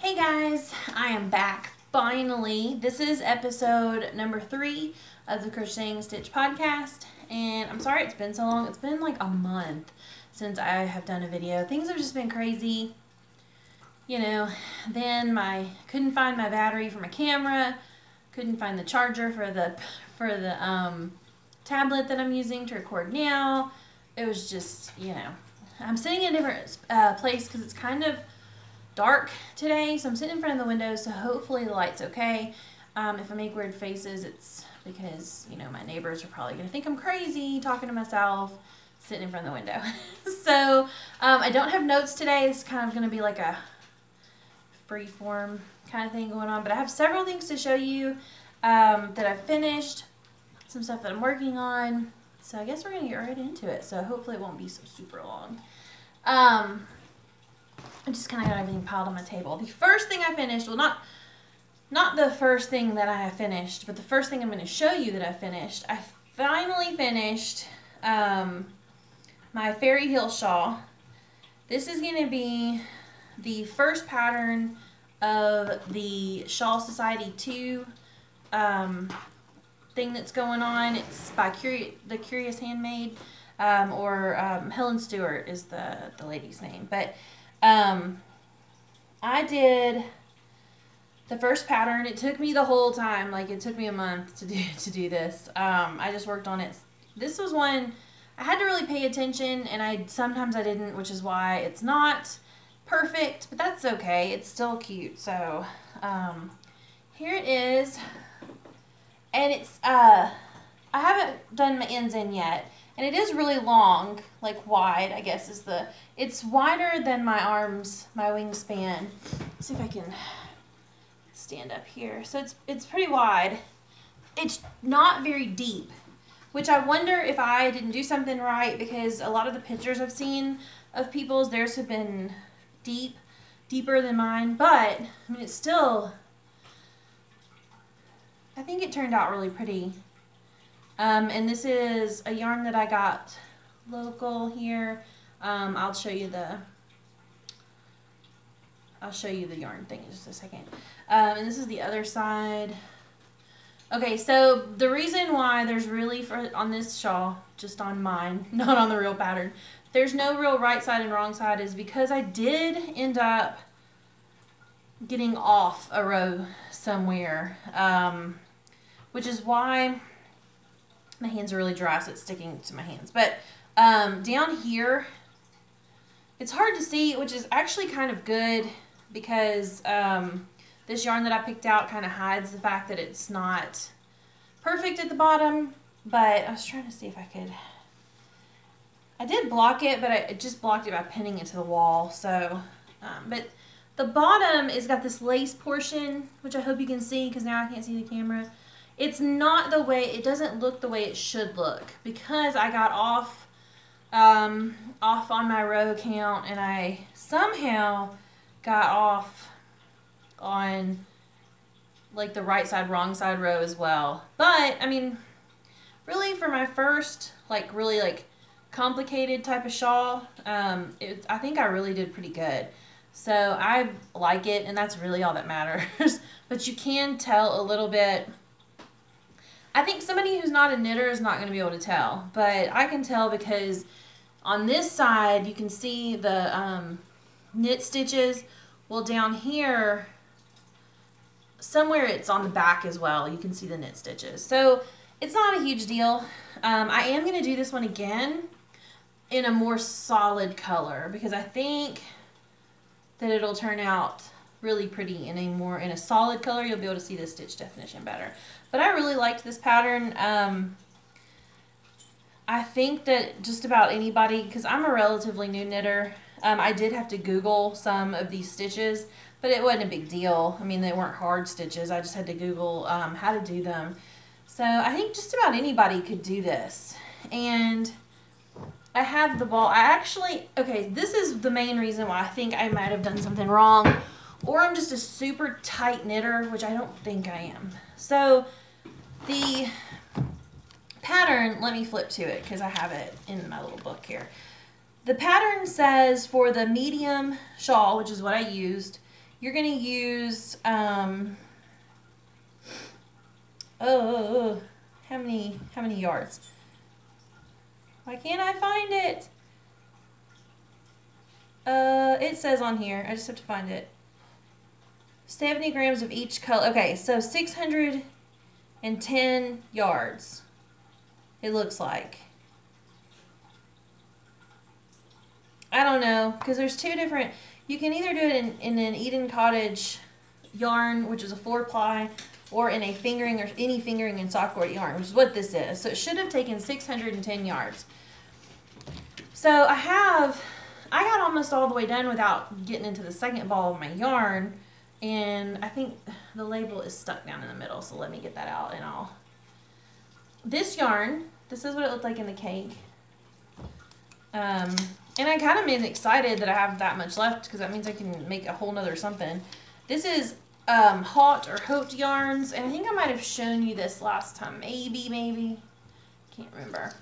Hey guys, I am back finally. This is episode number 3 of the Crocheting Stitch podcast, and I'm sorry it's been so long. It's been like a month since I have done a video. Things have just been crazy. You know, then couldn't find my battery for my camera, couldn't find the charger for the tablet that I'm using to record now. It was just, you know, I'm sitting in a different place because it's kind of dark today, so I'm sitting in front of the window, so hopefully the light's okay. If I make weird faces, it's because, you know, my neighbors are probably going to think I'm crazy talking to myself sitting in front of the window. So I don't have notes today. It's kind of going to be like a free-form kind of thing going on, but I have several things to show you that I've finished, some stuff that I'm working on, so I guess we're going to get right into it, so hopefully it won't be so super long. I just kind of got everything piled on my table. The first thing I finished, well, not the first thing that I have finished, but the first thing I'm going to show you that I finished. I finally finished my Fairy Hill shawl. This is going to be the first pattern of the Shawl Society 2 thing that's going on. It's by The Curious Handmaid, or Helen Stewart is the lady's name. But I did the first pattern. It took me the whole time, like it took me a month to do this. I just worked on it. This was one I had to really pay attention, and sometimes I didn't, which is why it's not perfect, but that's okay. It's still cute. So here it is, and it's I haven't done my ends in yet. And it is really long, like wide, I guess is it's wider than my arms, my wingspan. Let's see if I can stand up here. So it's pretty wide. It's not very deep, which I wonder if I didn't do something right, because a lot of the pictures I've seen of people's, theirs have been deeper than mine. But, I mean, it's still, I think it turned out really pretty. And this is a yarn that I got local here. I'll show you the yarn thing in just a second. And this is the other side. Okay, so the reason why there's really, on this shawl, just on mine, not on the real pattern, there's no real right side and wrong side, is because I did end up getting off a row somewhere, which is why my hands are really dry, so it's sticking to my hands. But down here, it's hard to see, which is actually kind of good, because this yarn that I picked out kind of hides the fact that it's not perfect at the bottom. But I was trying to see if I could. I did block it, but I just blocked it by pinning it to the wall. So, but the bottom is got this lace portion, which I hope you can see, because now I can't see the camera. It's not the way, it doesn't look the way it should look, because I got off on my row count, and I somehow got off on like the right side, wrong side row as well. But, I mean, really for my first, like, really, like, complicated type of shawl, I think I really did pretty good. So I like it, and that's really all that matters. But you can tell a little bit. I think somebody who's not a knitter is not going to be able to tell, but I can tell, because on this side you can see the knit stitches. Well, down here, somewhere it's on the back as well, you can see the knit stitches. So it's not a huge deal. I am going to do this one again in a more solid color, because I think that it'll turn out really pretty in a solid color. You'll be able to see the stitch definition better. But I really liked this pattern. I think that just about anybody, because I'm a relatively new knitter, I did have to Google some of these stitches, but it wasn't a big deal. I mean, they weren't hard stitches. I just had to Google how to do them. So I think just about anybody could do this. And I have the ball. Okay, this is the main reason why I think I might have done something wrong, or I'm just a super tight knitter, which I don't think I am. So the pattern, let me flip to it because I have it in my little book here. The pattern says for the medium shawl, which is what I used, you're going to use, how many yards? Why can't I find it? It says on here. I just have to find it. 70 grams of each color. Okay, so 610 yards. It looks like. I don't know, because there's two different. You can either do it in an Eden Cottage yarn, which is a 4-ply, or in a fingering or any fingering and sock cord yarn, which is what this is. So it should have taken 610 yards. So I got almost all the way done without getting into the second ball of my yarn, and I think the label is stuck down in the middle, so let me get that out and this yarn, this is what it looked like in the cake. And I kind of been excited that I have that much left, because that means I can make a whole nother something. This is Haute or Haute yarns, and I think I might have shown you this last time, maybe, can't remember.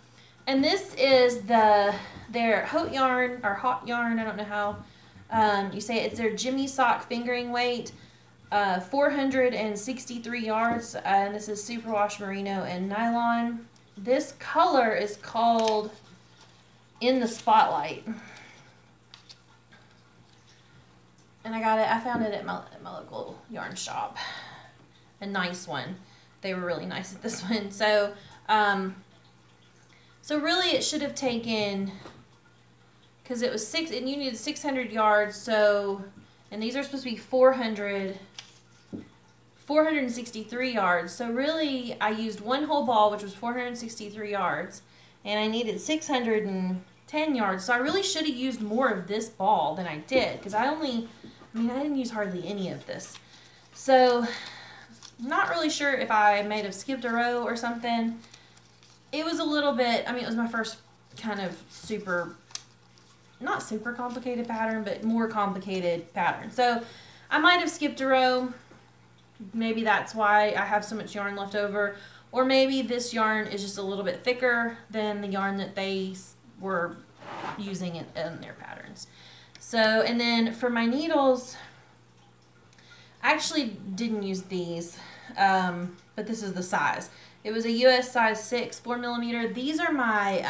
And this is their Haute yarn, or Hot yarn, I don't know how you say it. It's their Jimmy Sock fingering weight, 463 yards, and this is superwash merino and nylon. This color is called In the Spotlight, and I found it at my local yarn shop. A nice one. They were really nice at this one. So so really it should have taken, because it was and you needed 600 yards, so, and these are supposed to be 463 yards. So really I used one whole ball, which was 463 yards, and I needed 610 yards. So I really should have used more of this ball than I did, because I didn't use hardly any of this. So not really sure if I may have skipped a row or something. It was a little bit, it was my first kind of not super complicated pattern, but more complicated pattern. So I might have skipped a row. Maybe that's why I have so much yarn left over. Or maybe this yarn is just a little bit thicker than the yarn that they were using in their patterns. So, and then for my needles, I actually didn't use these, but this is the size. It was a US size 6, 4mm. These are my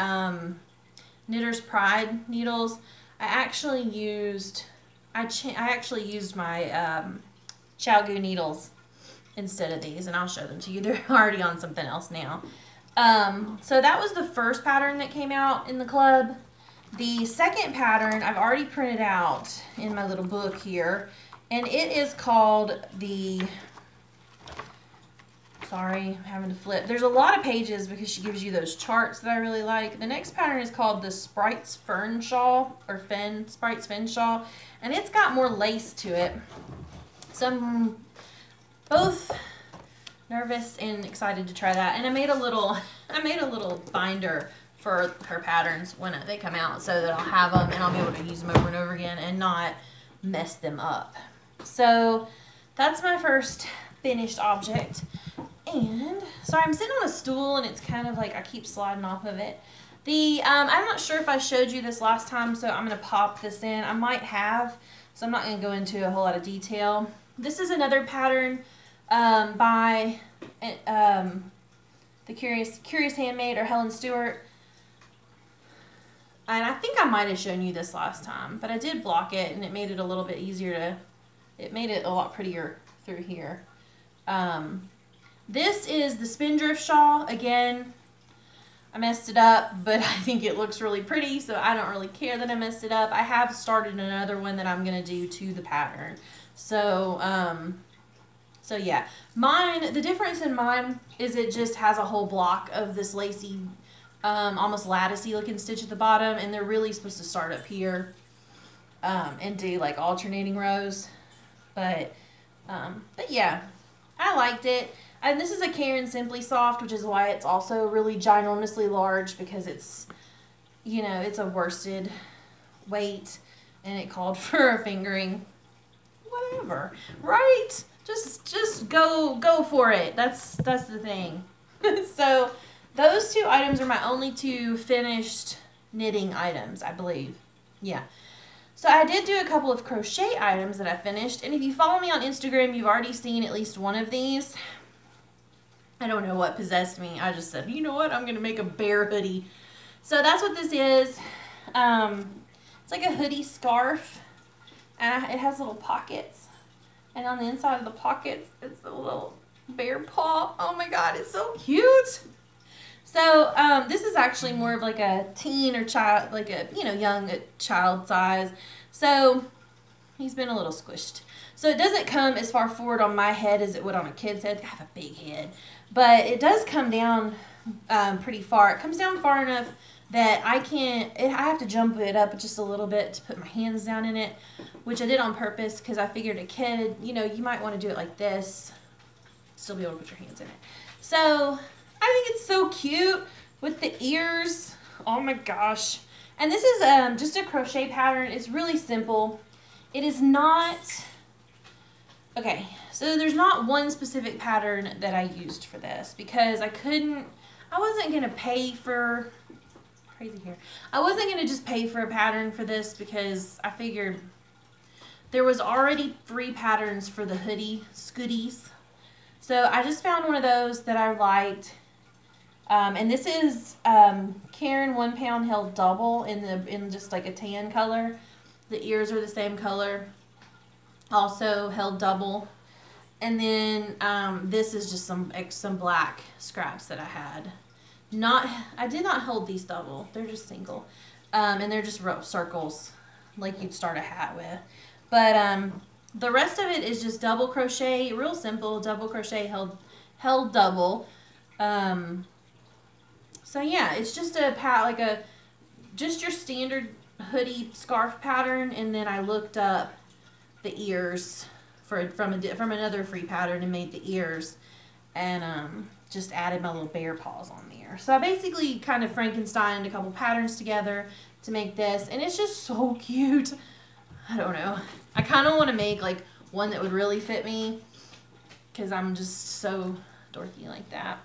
Knitter's Pride needles. I actually used my Xiaogu needles instead of these, and I'll show them to you. They're already on something else now. So that was the first pattern that came out in the club. The second pattern I've already printed out in my little book here, and it is called the, sorry, I'm having to flip. There's a lot of pages because she gives you those charts that I really like. The next pattern is called the Sprite's Fern Shawl, or Sprite's Fen Shawl, and it's got more lace to it. So I'm both nervous and excited to try that. And I made a little binder for her patterns when they come out, so that I'll have them and I'll be able to use them over and over again and not mess them up. So that's my first finished object. And sorry, I'm sitting on a stool and it's kind of like I keep sliding off of it. I'm not sure if I showed you this last time, so I'm going to pop this in. I might have, so I'm not going to go into a whole lot of detail. This is another pattern by the Curious Handmaid, or Helen Stewart. And I think I might have shown you this last time, but I did block it and it made it a little bit easier it made it a lot prettier through here. This is the Spindrift Shawl. Again, I messed it up, but I think it looks really pretty, so I don't really care that I messed it up. I have started another one that I'm going to do to the pattern. So, so yeah. The difference in mine is it just has a whole block of this lacy, almost latticey looking stitch at the bottom, and they're really supposed to start up here and do like alternating rows. But yeah, I liked it. And this is a Caron Simply Soft, which is why it's also really ginormously large, because it's, you know, it's a worsted weight and it called for a fingering. Whatever, right? Just go for it. That's the thing. So those two items are my only two finished knitting items, I believe. Yeah. So I did do a couple of crochet items that I finished, and if you follow me on Instagram, you've already seen at least one of these. I don't know what possessed me. I just said, you know what, I'm going to make a bear hoodie. So that's what this is. It's like a hoodie scarf, and it has little pockets, and on the inside of the pockets, it's a little bear paw. Oh my god, it's so cute. So this is actually more of like a teen or child, like a, you know, young child size. So he's been a little squished. So it doesn't come as far forward on my head as it would on a kid's head. I have a big head. But it does come down pretty far. It comes down far enough that I have to jump it up just a little bit to put my hands down in it, which I did on purpose because I figured a kid, you know, you might want to do it like this, still be able to put your hands in it. So I think it's so cute with the ears. Oh my gosh. And this is just a crochet pattern. It's really simple. It is not, okay, so there's not one specific pattern that I used for this because I wasn't going to pay for, crazy hair. I wasn't going to just pay for a pattern for this because I figured there was already free patterns for the hoodie scooties. So I just found one of those that I liked. And this is Karen 1 pound held double in just like a tan color. The ears are the same color, also held double. And then this is just some black scraps that I had. I did not hold these double. They're just single, and they're just rope circles like you'd start a hat with. But the rest of it is just double crochet, real simple double crochet held double. So yeah, it's just just your standard hoodie scarf pattern, and then I looked up the ears from another free pattern and made the ears, and just added my little bear paws on there. So I basically kind of Frankensteined a couple patterns together to make this, and it's just so cute. I don't know. I kind of want to make like one that would really fit me because I'm just so dorky like that.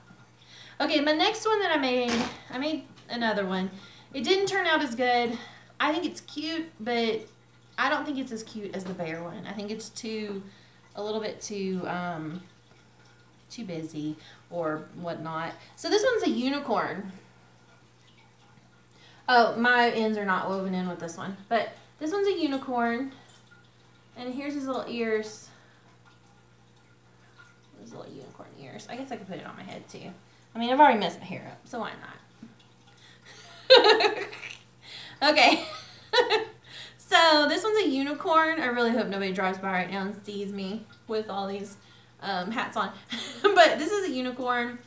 Okay, my next one that I made another one. It didn't turn out as good. I think it's cute, but I don't think it's as cute as the bear one. I think it's a little bit too busy or whatnot. So this one's a unicorn. Oh, my ends are not woven in with this one, but this one's a unicorn, and here's his little ears. Those little unicorn ears. I guess I could put it on my head too. I mean, I've already messed my hair up, so why not? Okay. So this one's a unicorn. I really hope nobody drives by right now and sees me with all these hats on. But this is a unicorn.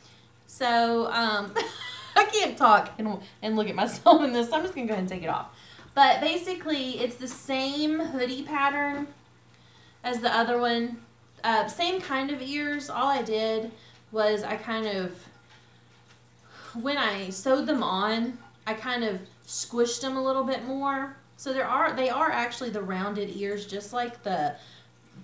So I can't talk and look at myself in this, so I'm just going to go ahead and take it off. But basically, it's the same hoodie pattern as the other one. Same kind of ears. All I did was when I sewed them on, I kind of squished them a little bit more. So they are actually the rounded ears, just like the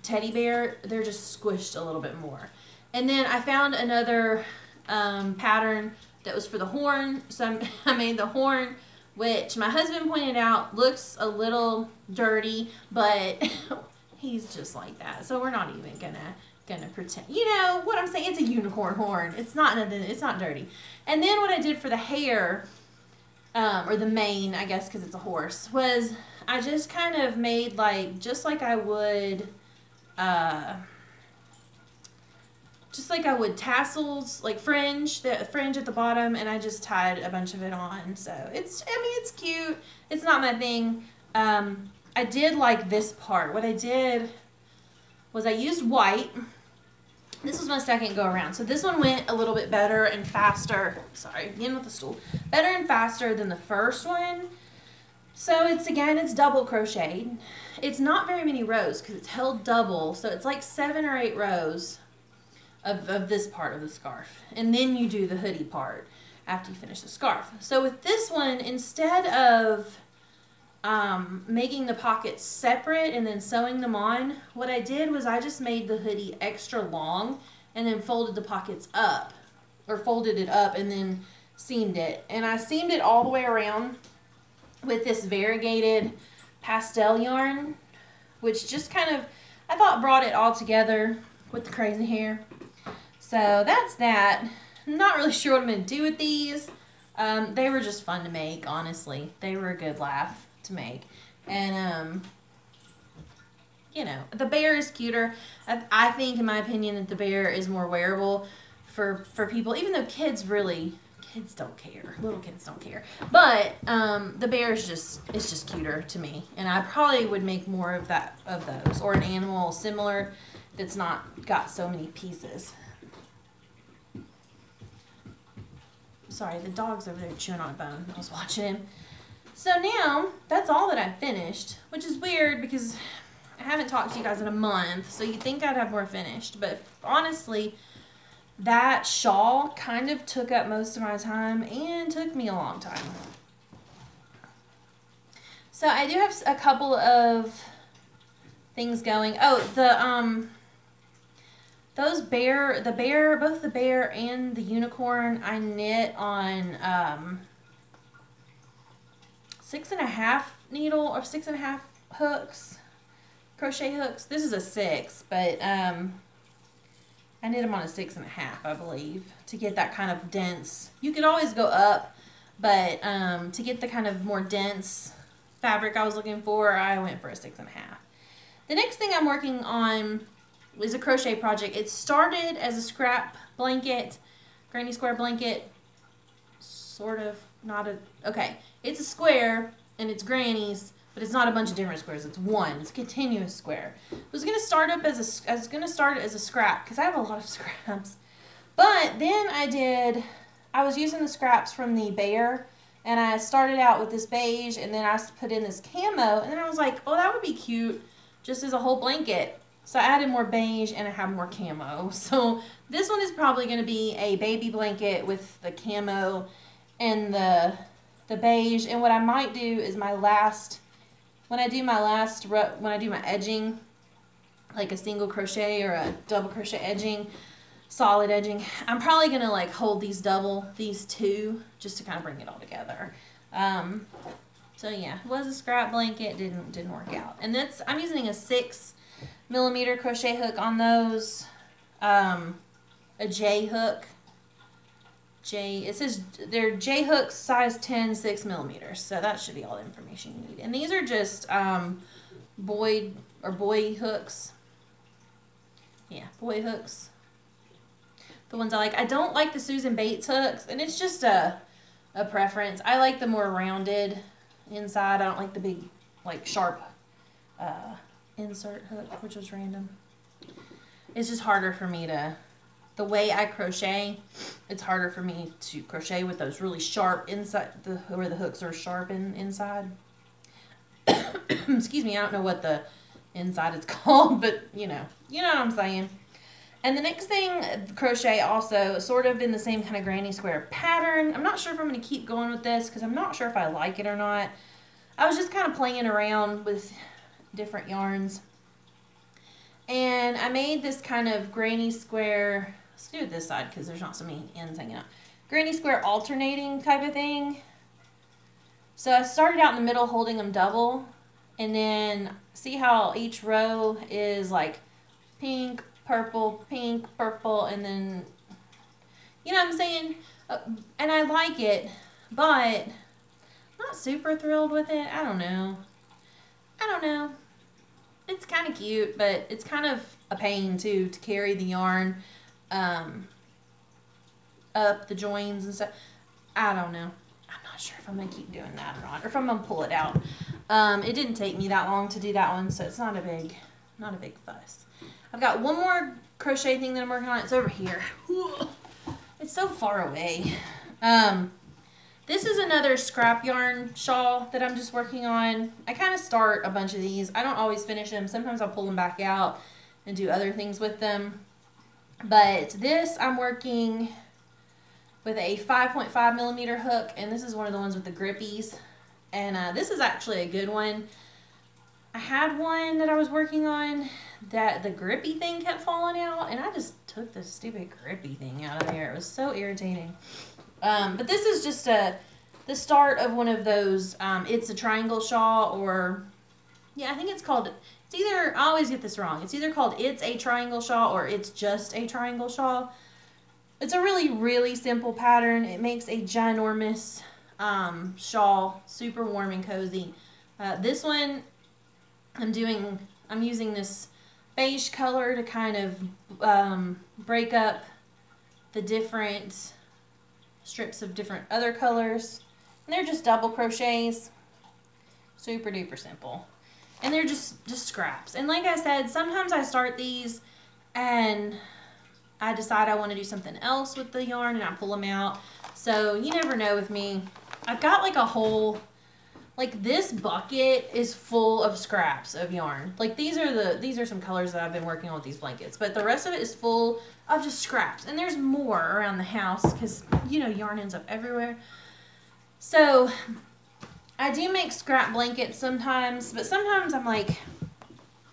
teddy bear. They're just squished a little bit more. And then I found another pattern that was for the horn. So I made the horn, which my husband pointed out looks a little dirty, but he's just like that. So we're not even gonna pretend. You know what I'm saying? It's a unicorn horn. It's not nothing. It's not dirty. And then what I did for the hair, or the mane, I guess, because it's a horse, was I just kind of made just like I would tassels, like fringe, the fringe at the bottom, and I just tied a bunch of it on. So it's cute. It's not my thing. I did like this part. What I did was I used white. This was my second go around. So this one went a little bit better and faster. Sorry, again with the stool. Better and faster than the first one. So it's double crocheted. It's not very many rows because it's held double. So it's like 7 or 8 rows of this part of the scarf. And then you do the hoodie part after you finish the scarf. So with this one, instead of making the pockets separate and then sewing them on, what I did was I just made the hoodie extra long and then folded the pockets up, or folded it up and then seamed it. And I seamed it all the way around with this variegated pastel yarn, which just kind of, I thought brought it all together with the crazy hair. So that's that. I'm not really sure what I'm going to do with these. They were just fun to make, honestly. They were a good laugh to make. And, you know, the bear is cuter. I think, in my opinion, that the bear is more wearable for people, even though kids don't care. Little kids don't care. But the bear is just cuter to me. And I probably would make more of those. Or an animal similar that's not got so many pieces. Sorry, the dog's over there chewing on a bone. I was watching him. So now, that's all that I've finished, which is weird because I haven't talked to you guys in a month, so you'd think I'd have more finished. But honestly, that shawl kind of took up most of my time and took me a long time. So I do have a couple of things going. Oh, both the bear and the unicorn, I knit on 6.5 needle or 6.5 hooks, crochet hooks. This is a 6, but I knit them on a 6.5, I believe, to get that kind of dense. You could always go up, but to get the kind of more dense fabric I was looking for, I went for a 6.5. The next thing I'm working on is a crochet project. It started as a scrap blanket, granny square blanket, sort of, not a, okay. It's a square, and it's granny's, but it's not a bunch of different squares. It's one. It's a continuous square. I was gonna start it as a scrap because I have a lot of scraps. But then I was using the scraps from the bear, and I started out with this beige, and then I put in this camo, and then I was like, oh, that would be cute just as a whole blanket. So I added more beige and I have more camo. So this one is probably going to be a baby blanket with the camo and the beige. And what I might do is when I do my edging, like a single crochet or a double crochet edging, solid edging, I'm probably going to like hold these two, just to kind of bring it all together. So yeah, it was a scrap blanket, didn't work out. And I'm using a 6mm crochet hook on those, a J hook. It says they're J hooks, size 10, 6mm. So that should be all the information you need. And these are just boy hooks. Yeah, boy hooks. The ones I like. I don't like the Susan Bates hooks, and it's just a preference. I like the more rounded inside. I don't like the big, like, sharp insert hook, which was random. It's just harder for me the way I crochet, it's harder for me to crochet with those really sharp inside, where the hooks are sharp inside. Excuse me, I don't know what the inside is called, but you know what I'm saying. And the next thing, crochet also, sort of in the same kind of granny square pattern. I'm not sure if I'm going to keep going with this because I'm not sure if I like it or not. I was just kind of playing around with different yarns. And I made this kind of granny square, let's do it this side because there's not so many ends hanging out. Granny square alternating type of thing. So I started out in the middle holding them double. And then see how each row is like pink, purple, and then, you know what I'm saying? And I like it, but I'm not super thrilled with it. I don't know. It's kind of cute, but it's kind of a pain too to carry the yarn up the joins and stuff. I don't know. I'm not sure if I'm going to keep doing that or not, or if I'm going to pull it out. It didn't take me that long to do that one, so it's not a big fuss. I've got one more crochet thing that I'm working on. It's over here. It's so far away. This is another scrap yarn shawl that I'm just working on. I kind of start a bunch of these. I don't always finish them. Sometimes I'll pull them back out and do other things with them. But this I'm working with a 5.5mm hook, and this is one of the ones with the grippies. And this is actually a good one. I had one that I was working on that the grippy thing kept falling out, and I just took the stupid grippy thing out of there. It was so irritating. But this is just the start of one of those, it's a triangle shawl, or yeah, I think it's called, it's either, I always get this wrong. It's either called It's a Triangle Shawl or It's Just a Triangle Shawl. It's a really, really simple pattern. It makes a ginormous shawl, super warm and cozy. This one, I'm using this beige color to kind of break up the different strips of different other colors. And they're just double crochets. Super duper simple. And they're just scraps. And like I said, sometimes I start these and I decide I want to do something else with the yarn and I pull them out. So you never know with me. I've got like a whole, like this bucket is full of scraps of yarn. Like these are some colors that I've been working on with these blankets, but the rest of it is full of just scraps. And there's more around the house because, you know, yarn ends up everywhere. So I do make scrap blankets sometimes, but sometimes I'm like,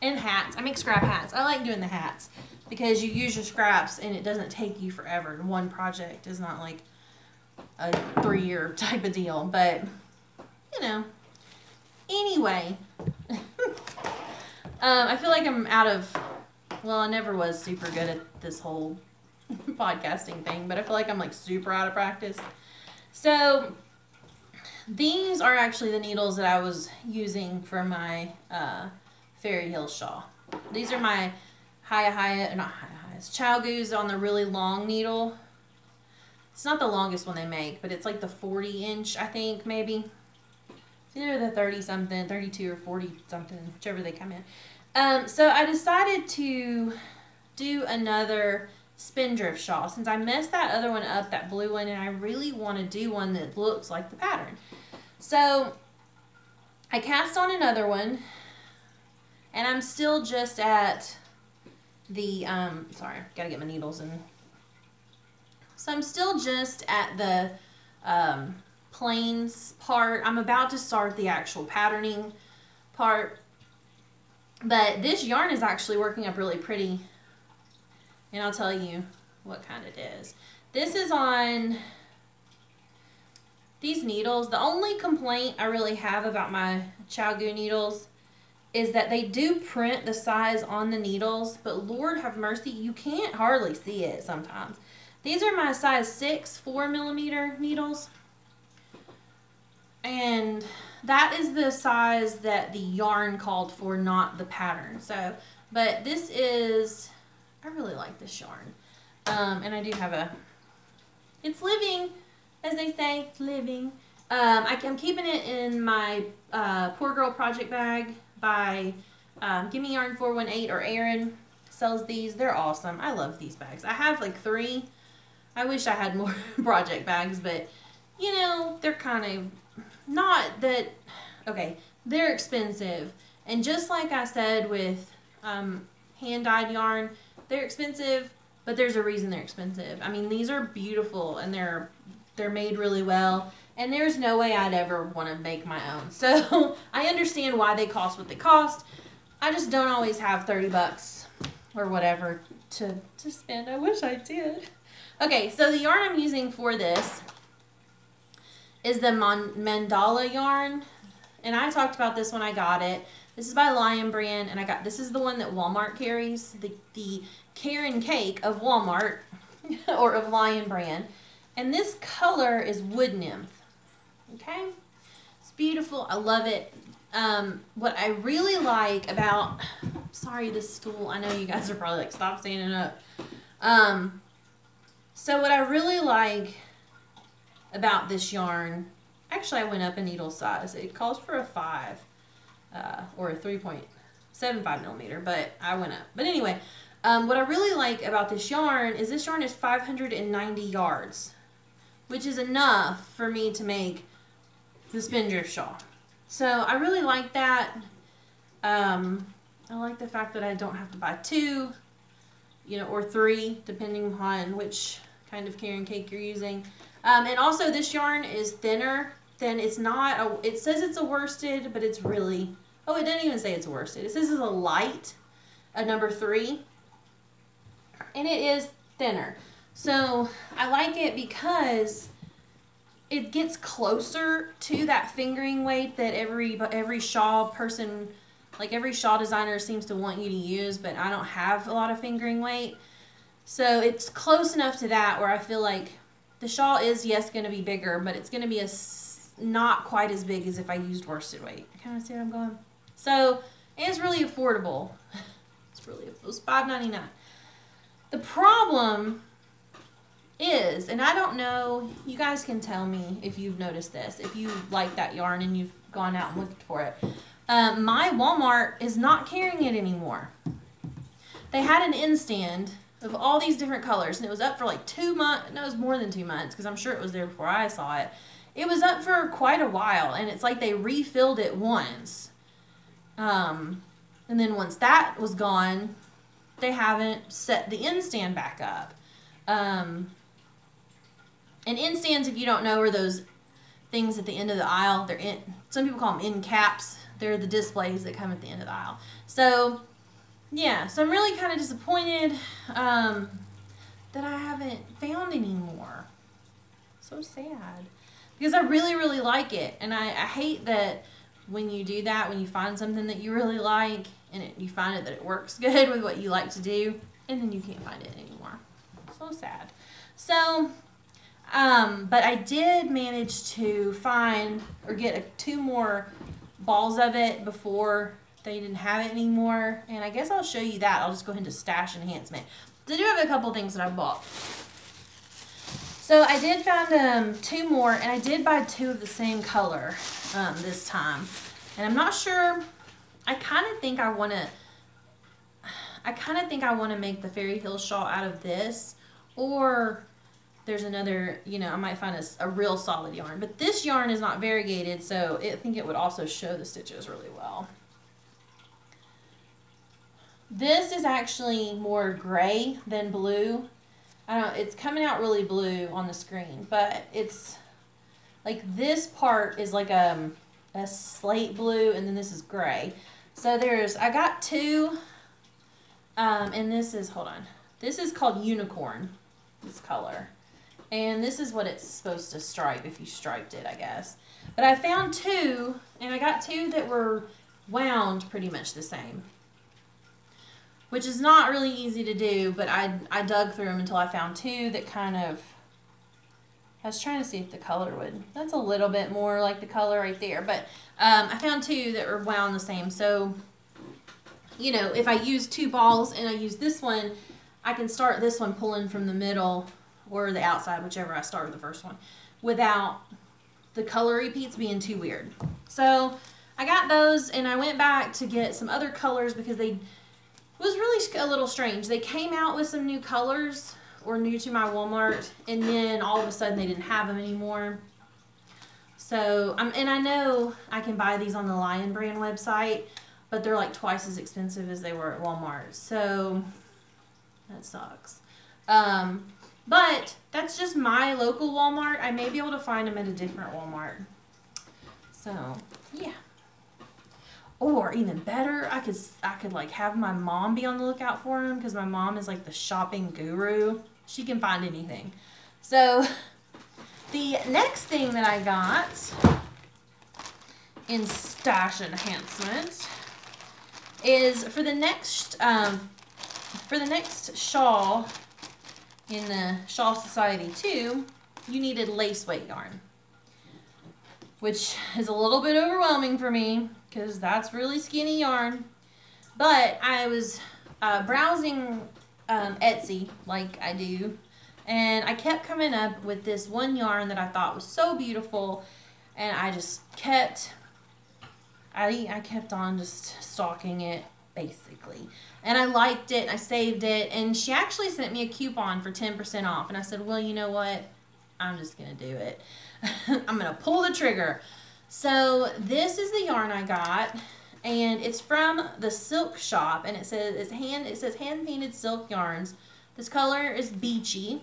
and hats. I make scrap hats. I like doing the hats because you use your scraps and it doesn't take you forever. One project is not like a 3-year type of deal, but you know. Anyway, I feel like I'm out of, well, I never was super good at this whole podcasting thing, but I feel like I'm like super out of practice. So these are actually the needles that I was using for my Fairy Hill shawl. These are my Chow Goos on the really long needle. It's not the longest one they make, but it's like the 40-inch, I think, maybe. It's either the 30-something, 32 or 40-something, whichever they come in. So I decided to do another spindrift shawl since I messed that other one up, that blue one, and I really want to do one that looks like the pattern. So I cast on another one, and I'm still just at the, sorry, gotta get my needles in. So I'm still just at the plains part. I'm about to start the actual patterning part, but this yarn is actually working up really pretty, and I'll tell you what kind it is. This is on these needles. The only complaint I really have about my Chow Goo needles is that they do print the size on the needles, but Lord have mercy, you can't hardly see it sometimes. These are my size 6 4mm needles, and that is the size that the yarn called for, not the pattern. So, but this is, I really like this yarn, and I do have a, it's living, as they say, it's living. I'm keeping it in my Poor Girl project bag by Gimme Yarn 418, or Erin sells these. They're awesome. I love these bags. I have like 3. I wish I had more project bags, but you know, they're kind of not that, okay, they're expensive. And just like I said with hand-dyed yarn, they're expensive, but there's a reason they're expensive. I mean, these are beautiful and they're made really well, and there's no way I'd ever want to make my own. So I understand why they cost what they cost. I just don't always have 30 bucks or whatever to spend. I wish I did. Okay, so the yarn I'm using for this is the Mandala yarn, and I talked about this when I got it. This is by Lion Brand, and this is the one that Walmart carries, the Karen Cake of Walmart, or of Lion Brand. And this color is Wood Nymph. Okay? It's beautiful. I love it. What I really like about, sorry, this stool, I know you guys are probably like, stop standing up. So what I really like about this yarn, actually I went up a needle size. It calls for a 5 or a 3.75mm, but I went up. But anyway, what I really like about this yarn is 590 yards, which is enough for me to make the spindrift shawl. So I really like that. I like the fact that I don't have to buy 2, you know, or 3, depending on which kind of Karen cake you're using. And also this yarn is thinner than, it's not, it says it's a worsted, but it's really, oh, it doesn't even say it's a worsted. It says it's a light, a number 3, and it is thinner. So I like it because it gets closer to that fingering weight that every shawl person like every shawl designer seems to want you to use, but I don't have a lot of fingering weight. So it's close enough to that where I feel like the shawl is, yes, going to be bigger, but it's going to be not quite as big as if I used worsted weight. Kind of see where I'm going? So, and it's really affordable. It was $5.99. The problem is, and I don't know, you guys can tell me if you've noticed this, if you like that yarn and you've gone out and looked for it. My Walmart is not carrying it anymore. They had an in stand of all these different colors, and it was up for like 2 months. No, it was more than 2 months, because I'm sure it was there before I saw it. It was up for quite a while, and it's like they refilled it once. And then once that was gone, they haven't set the in stand back up. And in stands, if you don't know, are those things at the end of the aisle. Some people call them end caps. They're the displays that come at the end of the aisle. So, yeah, so I'm really kind of disappointed that I haven't found any more. So sad. Because I really, really like it. And I hate that when you do that, when you find something that you really like, and you find it that it works good with what you like to do, and then you can't find it anymore. So sad. So, but I did manage to find or get 2 more balls of it before they didn't have it anymore, and I guess I'll show you that. I'll just go into stash enhancement. I do have a couple things that I bought. So I did find 2 more, and I did buy 2 of the same color this time, and I'm not sure. I kind of think I want to make the Fairy Hill shawl out of this, or there's another, you know, I might find a real solid yarn. But this yarn is not variegated, so I think it would also show the stitches really well. This is actually more gray than blue. I don't know, it's coming out really blue on the screen, but it's like this part is like a slate blue, and then this is gray. So I got 2, and this is, hold on, this is called Unicorn, this color. And this is what it's supposed to stripe if you striped it, I guess. But I found 2, and I got 2 that were wound pretty much the same, which is not really easy to do, but I dug through them until I found 2 that kind of, I was trying to see if the color would, that's a little bit more like the color right there, but I found 2 that were wound the same. So, you know, if I use 2 balls and I use this one, I can start this one pulling from the middle or the outside, whichever I start with the first one, without the color repeats being too weird. So I got those, and I went back to get some other colors because it was really a little strange. They came out with some new colors, or new to my Walmart, and then all of a sudden they didn't have them anymore. So, and I know I can buy these on the Lion brand website, but they're like twice as expensive as they were at Walmart. So that sucks. But that's just my local Walmart. I may be able to find them at a different Walmart. So, yeah. Or even better, I could like have my mom be on the lookout for them, because my mom is like the shopping guru. She can find anything. So, the next thing that I got in stash enhancement is for the next shawl in the Shawl Society 2, you needed lace weight yarn, which is a little bit overwhelming for me because that's really skinny yarn. But I was browsing Etsy like I do, and I kept coming up with this one yarn that I thought was so beautiful, and I just kept on just stalking it, basically. And I liked it, and I saved it, and she actually sent me a coupon for 10% off, and I said, well, you know what? I'm just going to do it. I'm going to pull the trigger. So this is the yarn I got, and it's from the Silk Shop, and it says hand-painted silk yarns. This color is Beachy.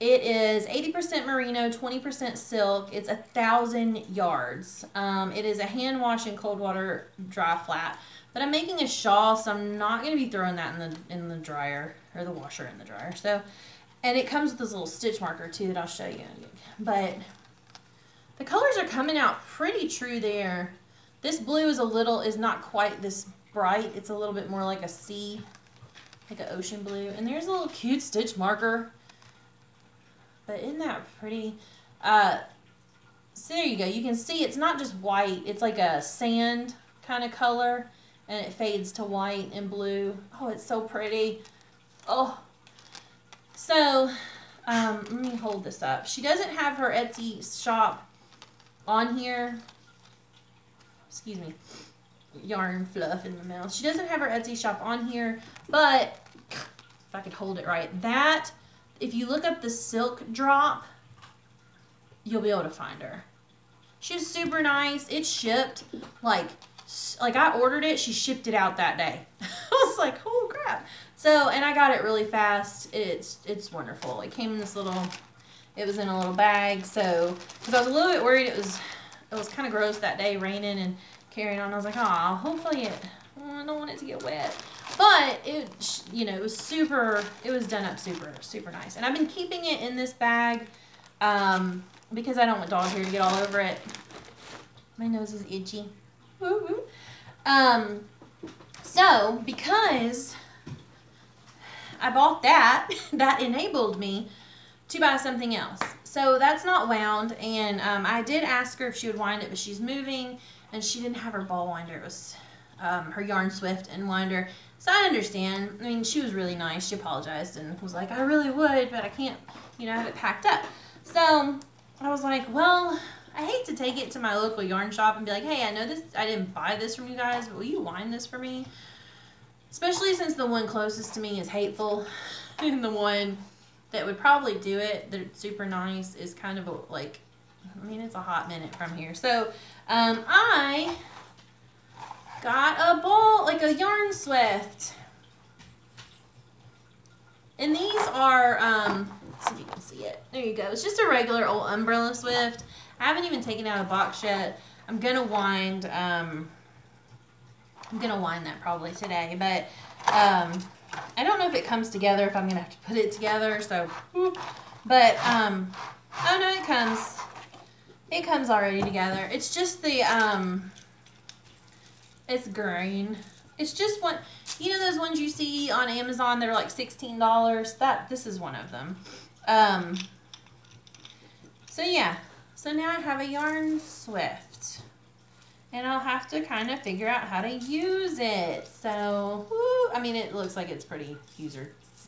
It is 80% merino, 20% silk. It's 1,000 yards. It is a hand wash in cold water dry flat. But I'm making a shawl, so I'm not going to be throwing that in the dryer, or the washer in the dryer. So, and it comes with this little stitch marker too that I'll show you. But the colors are coming out pretty true there. This blue is not quite this bright. It's a little bit more like a sea, like an ocean blue. And there's a little cute stitch marker. But isn't that pretty? So there you go. You can see it's not just white. It's like a sand kind of color. And it fades to white and blue. Oh, it's so pretty. Oh. So, let me hold this up. She doesn't have her Etsy shop on here. Excuse me. Yarn fluff in my mouth. She doesn't have her Etsy shop on here, but if I could hold it right, that, if you look up the silk drop, you'll be able to find her. She's super nice. It's shipped. Like I ordered it, she shipped it out that day. I was like, oh crap. So, and I got it really fast. It's wonderful. It came in this little, it was in a little bag. So, because I was a little bit worried it was kind of gross that day, raining and carrying on. I was like, oh, hopefully I don't want it to get wet. But it, you know, it was done up super nice. And I've been keeping it in this bag because I don't want dog hair to get all over it. My nose is itchy. Woo-woo. So because I bought that, that enabled me to buy something else. So that's not wound, and I did ask her if she would wind it, but she's moving, and she didn't have her ball winder. It was her Yarn Swift and winder. So I understand. I mean, she was really nice. She apologized and was like, I really would, but I can't, you know, have it packed up. So I was like, well, I hate to take it to my local yarn shop and be like, hey, I know this, I didn't buy this from you guys, but will you wind this for me? Especially since the one closest to me is hateful, and the one that would probably do it, that's super nice, is kind of like, I mean, it's a hot minute from here. So I got a ball, like a Yarn Swift. And these are, let's see if you can see it. There you go. It's just a regular old umbrella Swift. I haven't even taken out a box yet. I'm gonna wind that probably today, but I don't know if it comes together, if I'm gonna have to put it together. So, but oh no, it comes already together. It's just the it's green. It's just one, you know, those ones you see on Amazon that are like $16. This is one of them. So yeah. So now I have a Yarn Swift, and I'll have to kind of figure out how to use it. So, I mean, it looks like it's pretty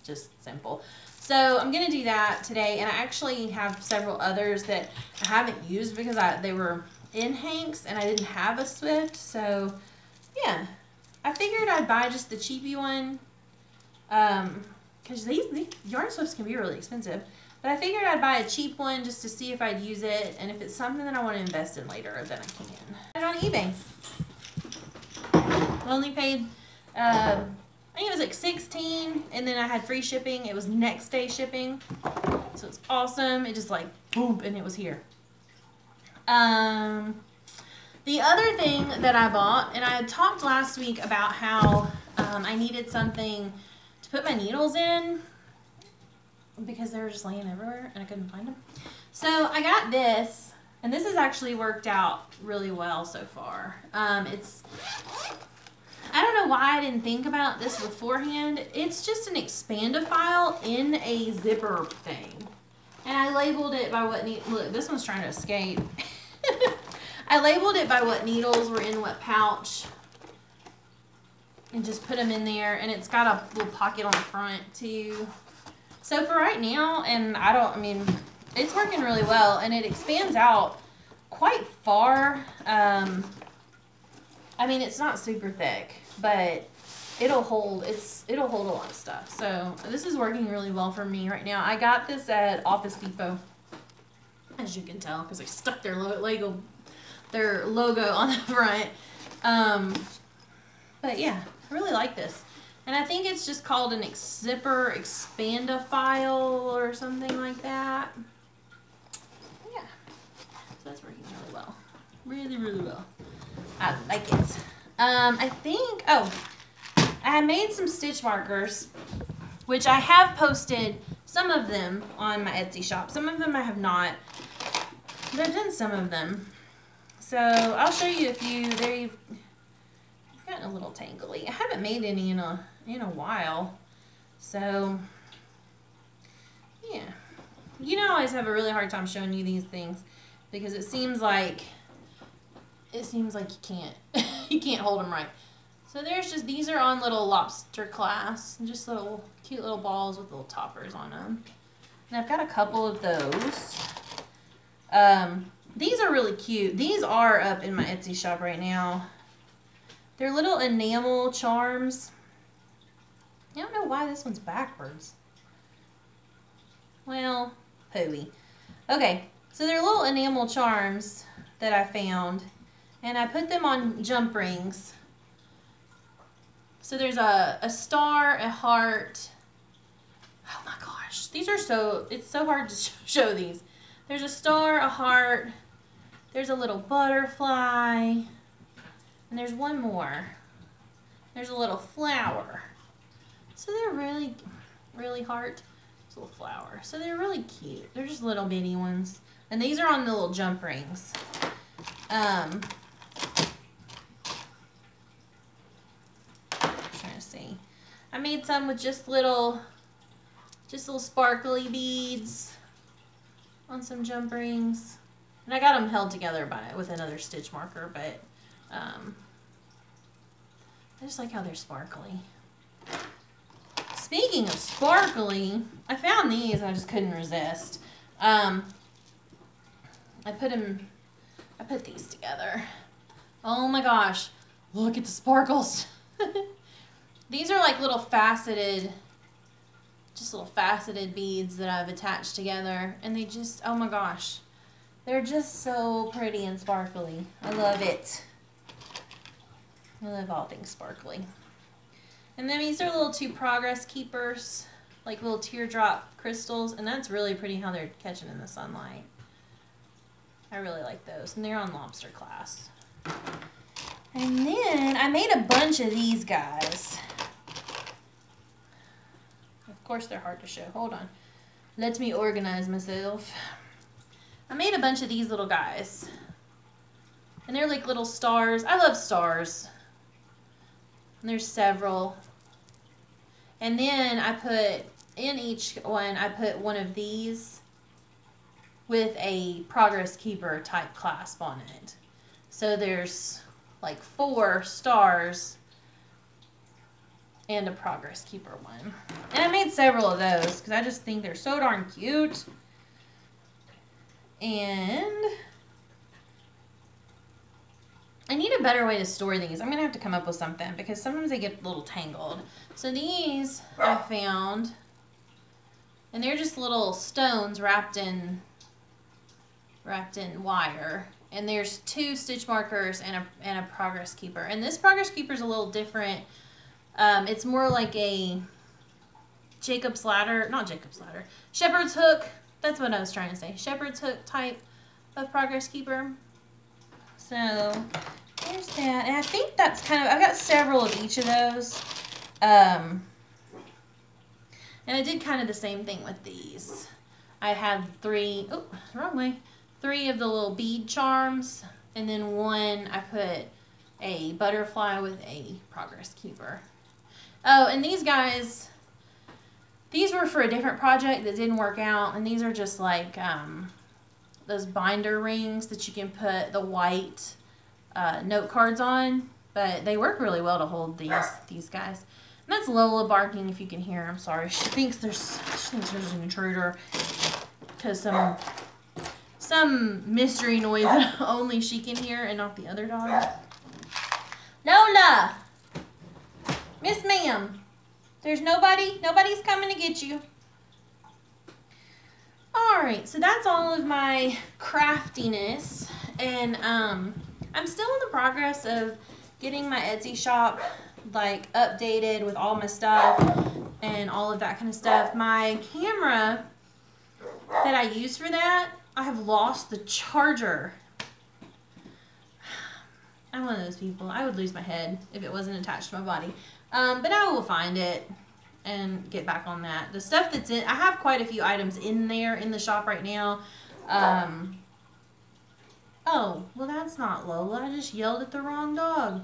just simple. So I'm gonna do that today, and I actually have several others that I haven't used because they were in Hanks and I didn't have a Swift. So yeah, I figured I'd buy just the cheapy one, because these Yarn Swifts can be really expensive. But I figured I'd buy a cheap one just to see if I'd use it, and if it's something that I want to invest in later, then I can. I got it on eBay. I only paid, I think it was like $16, and then I had free shipping. It was next day shipping, so it's awesome. It just like boom, and it was here. The other thing that I bought, and I had talked last week about how I needed something to put my needles in, because they were just laying everywhere and I couldn't find them. So I got this, and this has actually worked out really well so far. I don't know why I didn't think about this beforehand. It's just an expandophile in a zipper thing. And I labeled it by what look, this one's trying to escape. I labeled it by what needles were in what pouch, and just put them in there, and it's got a little pocket on the front too. So for right now, and I mean, it's working really well, and it expands out quite far. I mean, it's not super thick, but it'll hold a lot of stuff. So this is working really well for me right now. I got this at Office Depot, as you can tell, because they stuck their logo on the front. But yeah, I really like this. And I think it's just called an zipper expandophile or something like that. Yeah. So that's working really well. Really, really well. I like it. I think, I made some stitch markers, which I have posted some of them on my Etsy shop. Some of them I have not, but I've done some of them. So I'll show you a few. They've gotten a little tangly. I haven't made any in a while. So yeah, you know, I always have a really hard time showing you these things because it seems like you can't you can't hold them right. So there's just, these are on little lobster clasps, just little cute little balls with little toppers on them. And I've got a couple of those. These are really cute. These are up in my Etsy shop right now. They're little enamel charms. I don't know why this one's backwards. Well, hooey. Okay, so they're little enamel charms that I found, and I put them on jump rings. So there's a star, a heart. Oh my gosh, these are it's so hard to show these. There's a star, a heart, there's a little butterfly, and there's one more. There's a little flower. So they're really, really heart. It's a little flower. So they're really cute. They're just little bitty ones. And these are on the little jump rings. Trying to see. I made some with just little sparkly beads on some jump rings. And I got them held together with another stitch marker, but I just like how they're sparkly. Speaking of sparkly, I found these and I just couldn't resist. I put these together. Oh my gosh, look at the sparkles. These are like little faceted beads that I've attached together, and they just, oh my gosh, they're just so pretty and sparkly. I love it. I love all things sparkly. And then these are little 2 progress keepers, like little teardrop crystals, and that's really pretty how they're catching in the sunlight. I really like those, and they're on lobster clasps. And then I made a bunch of these guys. Of course they're hard to show. Hold on. Let me organize myself. I made a bunch of these little guys. And they're like little stars. I love stars. And there's several. And then I put, in each one, I put one of these with a progress keeper type clasp on it. So there's like 4 stars and a progress keeper one. And I made several of those because I just think they're so darn cute. And I need a better way to store these. I'm going to have to come up with something because sometimes they get a little tangled. So these I found, and they're just little stones wrapped in wire. And there's 2 stitch markers and a progress keeper. And this progress keeper is a little different. It's more like a shepherd's hook. That's what I was trying to say. Shepherd's hook type of progress keeper. So there's that. And I think that's kind of, I've got several of each of those. And I did kind of the same thing with these. I had 3 of the little bead charms, and then one I put a butterfly with a progress keeper. Oh, and these guys, these were for a different project that didn't work out, and these are just like those binder rings that you can put the white note cards on, but they work really well to hold these guys. And that's Lola barking, if you can hear. I'm sorry. She thinks there's an intruder because some mystery noise that only she can hear and not the other dog. Lola! Miss ma'am, there's nobody's coming to get you. Alright, so that's all of my craftiness, and I'm still in the progress of getting my Etsy shop like updated with all my stuff and all of that kind of stuff. My camera that I use for that, I have lost the charger. I'm one of those people. I would lose my head if it wasn't attached to my body. But I will find it and get back on that. The stuff that's in, I have quite a few items in there in the shop right now. Oh, well that's not Lola. I just yelled at the wrong dog.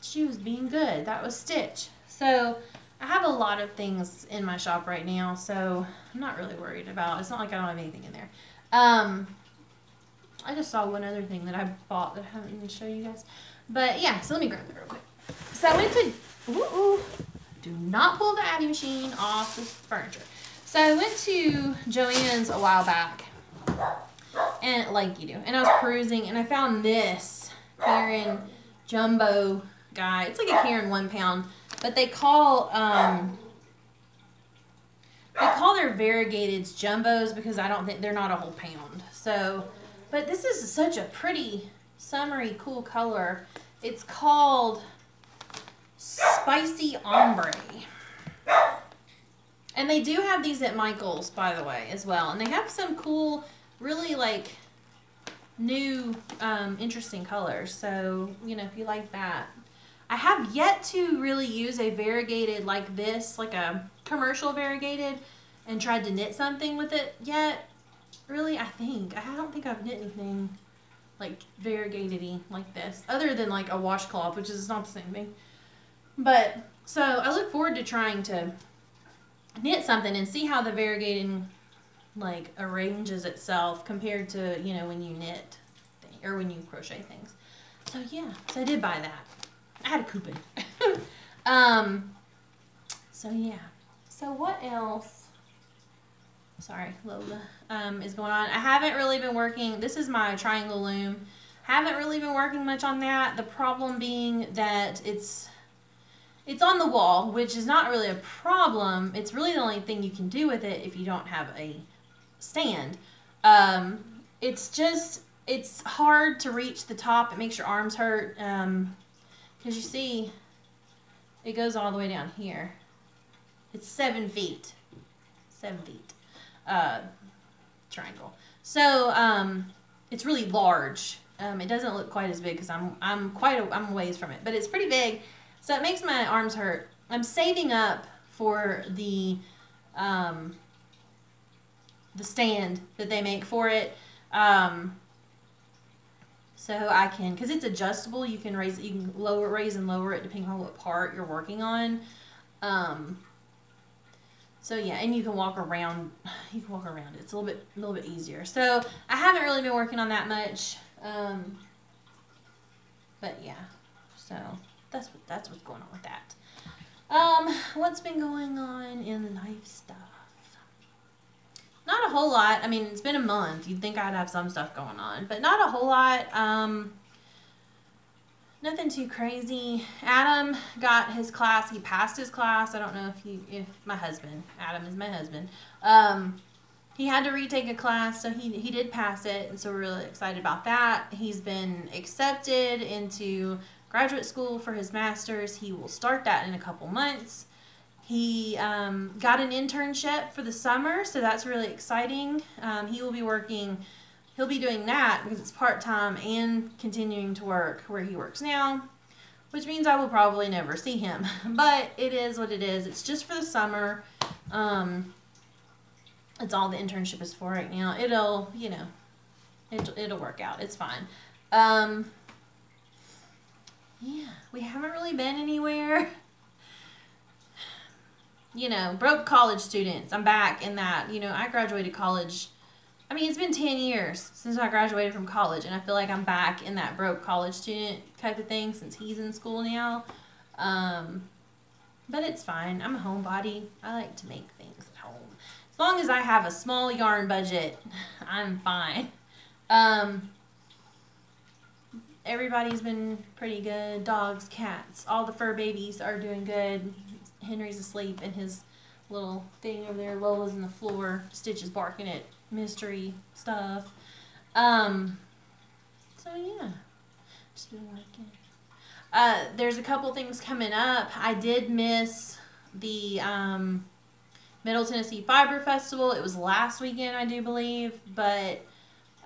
She was being good. That was Stitch. So I have a lot of things in my shop right now, so I'm not really worried about. It's not like I don't have anything in there. I just saw one other thing that I bought that I haven't show you guys. But yeah, so let me grab it real quick. So I went to, do not pull the Abby machine off the furniture. So I went to Joann's a while back, and like you do, and I was perusing, and I found this Karen jumbo guy. It's like a Karen 1 pound, but they call their variegateds jumbos because I don't think they're not a whole pound. So, but this is such a pretty summery cool color. It's called Spicy Ombre. And they do have these at Michael's, by the way, as well. And they have some cool, really like new, interesting colors. So, you know, if you like that. I have yet to really use a variegated like this, like a commercial variegated, and tried to knit something with it yet. Really, I don't think I've knit anything like variegated-y like this, other than like a washcloth, which is not the same thing. But, so I look forward to trying to knit something and see how the variegating like arranges itself compared to, you know, when you knit or when you crochet things. So yeah, so I did buy that. I had a coupon. So yeah. So what else? Sorry, Lola, is going on. I haven't really been working. This is my triangle loom. Haven't really been working much on that. The problem being that it's on the wall, which is not really a problem. It's really the only thing you can do with it if you don't have a stand. It's hard to reach the top. It makes your arms hurt. Because you see, it goes all the way down here. It's 7 feet. 7 feet. Triangle. So, it's really large. It doesn't look quite as big because I'm a ways from it, but it's pretty big. So it makes my arms hurt. I'm saving up for the stand that they make for it. So I can, because it's adjustable, you can raise it, you can raise and lower it depending on what part you're working on. So yeah, and you can walk around. You can walk around it. It's a little bit easier. So I haven't really been working on that much. But yeah, so that's what's going on with that. What's been going on in life stuff? Not a whole lot. I mean, it's been a month. You'd think I'd have some stuff going on, but not a whole lot. Nothing too crazy. Adam got his class. He passed his class. I don't know if my husband, Adam is my husband. He had to retake a class, so he did pass it, and so we're really excited about that. He's been accepted into graduate school for his master's. He will start that in a couple months. He got an internship for the summer, so that's really exciting. He'll be doing that because it's part-time and continuing to work where he works now, which means I will probably never see him. But it is what it is. It's just for the summer. It's all the internship is for right now. It'll work out. It's fine. Yeah, we haven't really been anywhere. Broke college students. I'm back in that. I graduated college. I mean, it's been 10 years since I graduated from college, and I feel like I'm back in that broke college student type of thing since he's in school now. But it's fine. I'm a homebody. I like to make things at home. As long as I have a small yarn budget, I'm fine. Everybody's been pretty good. Dogs, cats, all the fur babies are doing good. Henry's asleep in his little thing over there. Lola's on the floor. Stitch is barking at mystery stuff. So yeah, just been working. There's a couple things coming up. I did miss the Middle Tennessee Fiber Festival. It was last weekend, I do believe, but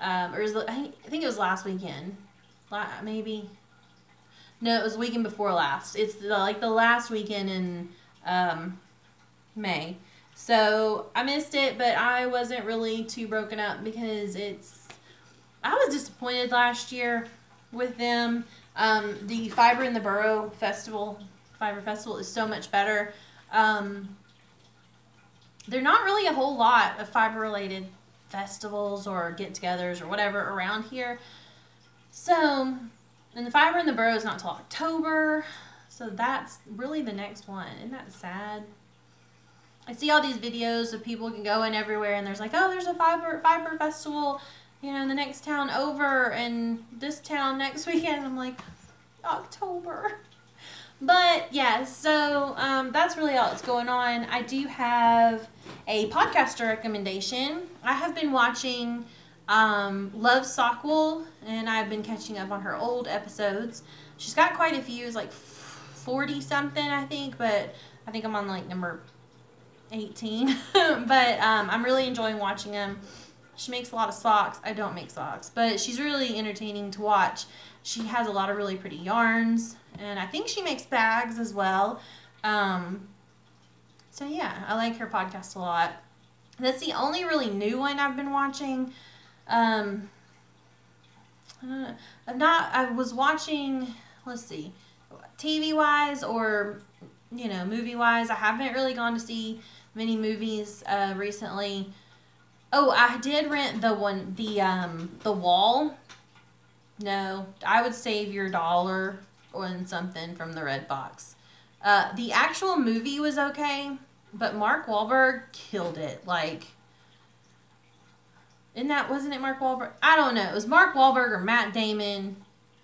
I think it was last weekend. Maybe. No, it was the weekend before last. It's like the last weekend in May. So I missed it, but I wasn't really too broken up because I was disappointed last year with them. The Fiber in the Borough Festival, Fiber Festival is so much better. There are not really a whole lot of fiber related festivals or get-togethers or whatever around here. So, and the Fiber in the Borough is not until October. So that's really the next one. Isn't that sad? I see all these videos of people can go in everywhere and there's like, oh, there's a fiber festival, you know, in the next town over and this town next weekend. I'm like, October. But yeah, so that's really all that's going on. I do have a podcaster recommendation. I have been watching Love Sockwool, and I've been catching up on her old episodes. She's got quite a few. It's like 40 something, I think, but I think I'm on like number 18. But I'm really enjoying watching them. She makes a lot of socks. I don't make socks, but she's really entertaining to watch. She has a lot of really pretty yarns, and I think she makes bags as well. So yeah, I like her podcast a lot. That's the only really new one I've been watching. I was watching, let's see, TV wise or, you know, movie wise. I haven't really gone to see many movies recently. Oh, I did rent the Wall. No, I would save your $1 on something from the Red Box. The actual movie was okay, but Mark Wahlberg killed it. Like, wasn't it Mark Wahlberg? I don't know. It was Mark Wahlberg or Matt Damon.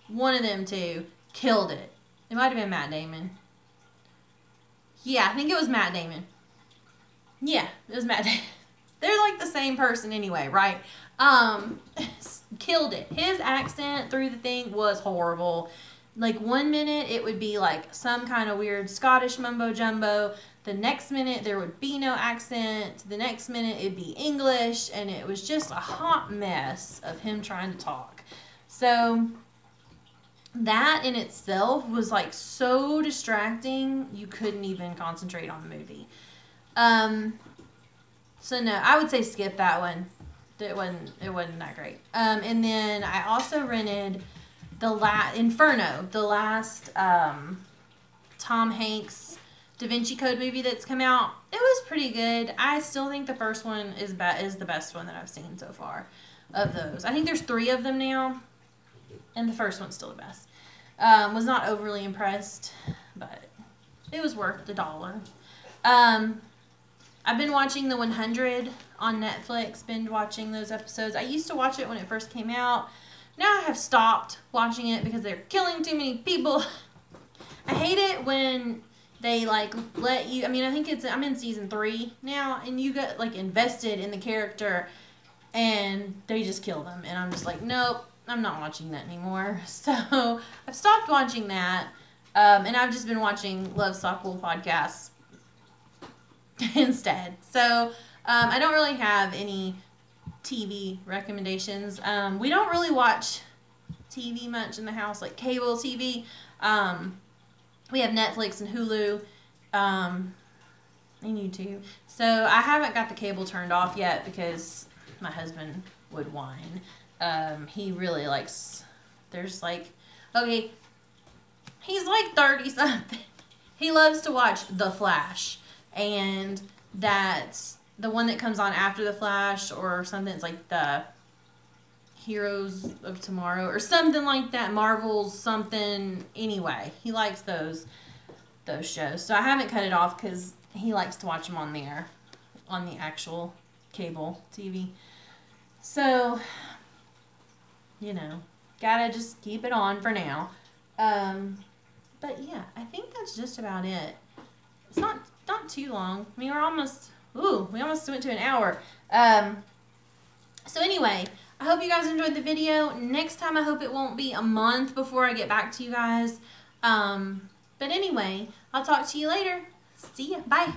One of them two killed it. It might have been Matt Damon. Yeah, I think it was Matt Damon. Yeah, it was Matt Damon. They're like the same person anyway, right? Killed it. His accent through the thing was horrible. Like 1 minute it would be like some kind of weird Scottish mumbo jumbo. The next minute there would be no accent. The next minute it'd be English, and it was just a hot mess of him trying to talk. So that in itself was like so distracting you couldn't even concentrate on the movie. So no, I would say skip that one. It wasn't that great. And then I also rented Inferno, the last Tom Hanks Da Vinci Code movie that's come out. It was pretty good. I still think the first one is the best one that I've seen so far of those. I think there's 3 of them now, and the first one's still the best. Was not overly impressed, but it was worth the $1. I've been watching The 100 on Netflix, binge watching those episodes. I used to watch it when it first came out. Now I have stopped watching it because they're killing too many people. I hate it when they like let you, I mean, I'm in season 3 now, and you get like invested in the character and they just kill them. And I'm just like, nope, I'm not watching that anymore. So I've stopped watching that. And I've just been watching Love Sockwool podcasts instead. So I don't really have any TV recommendations. We don't really watch TV much in the house, like cable TV. We have Netflix and Hulu and YouTube. So I haven't got the cable turned off yet because my husband would whine. He really likes, there's like, okay, he's like 30 something. He loves to watch The Flash, and that's the one that comes on after The Flash or something. It's like the Heroes of Tomorrow or something like that. Marvel's something. Anyway, he likes those shows. So I haven't cut it off because he likes to watch them on there, on the actual cable TV. So, you know, gotta just keep it on for now. But yeah, I think that's just about it. It's not too long. I mean, we almost went to an hour. So anyway, I hope you guys enjoyed the video. Next time, I hope it won't be a month before I get back to you guys. But anyway, I'll talk to you later. See ya. Bye.